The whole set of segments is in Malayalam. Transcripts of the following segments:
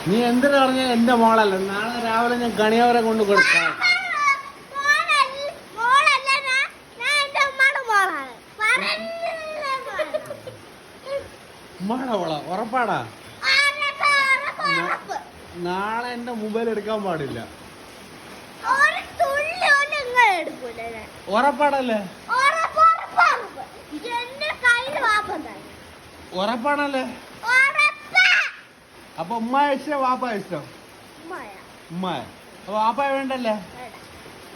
നീ എന്തിനാ പറഞ്ഞ എന്റെ മോളല്ല. നാളെ രാവിലെ ഞാൻ കണിയവരെ കൊണ്ട് കൊടുക്കാം. ഉമ്മാടെ മോളാ? ഉറപ്പാടാ? നാളെ എന്റെ മൊബൈൽ എടുക്കാൻ പാടില്ല. ഉറപ്പാടല്ലേ? ഉറപ്പാണല്ലേ? അപ്പൊ ഉമ്മായ ഇഷ്ടം വാപ്പ ഇഷ്ടം? ഉമ്മായ. അപ്പൊ വാപ്പ വേണ്ടല്ലേ?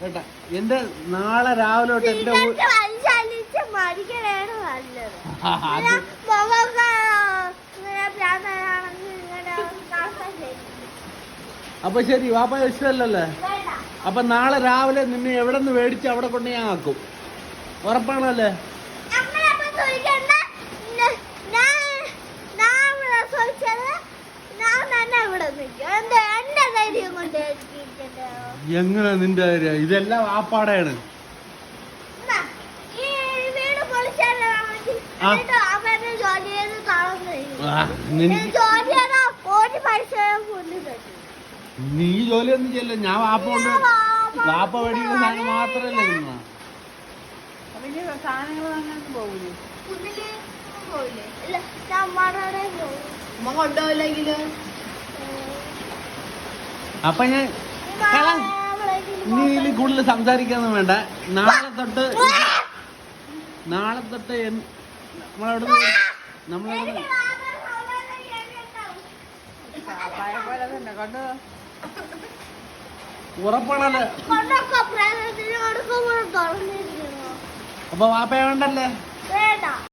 കേട്ടാ, എന്റെ നാളെ രാവിലെ തൊട്ട് എന്റെ അപ്പൊ ശരി, വാപ്പ ഇഷ്ടമല്ലല്ലേ? അപ്പൊ നാളെ രാവിലെ നിന്നെ എവിടെ നിന്ന് മേടിച്ച് അവിടെ കൊണ്ട് ഞാൻ ആക്കും. ഉറപ്പാണല്ലേ? എങ്ങനെ നിന്റെ ധൈര്യം? ഇതെല്ലാം വാപ്പാടെയാണ്. നീ ജോലിയൊന്നും ചെയ്യല്ല. ഞാൻ വാപ്പ കൊണ്ട് വാപ്പ മേടിക്കുന്ന സാധനം മാത്രമല്ലേ നിന്ന. അപ്പൊ ഞാൻ നീ ഇതിൽ കൂടുതൽ സംസാരിക്കാന്നും വേണ്ട. നാളെ തൊട്ട് നമ്മളെവിടെ ഉറപ്പാണല്ലേ? അപ്പൊ വാപ്പ വേണ്ടല്ലേ?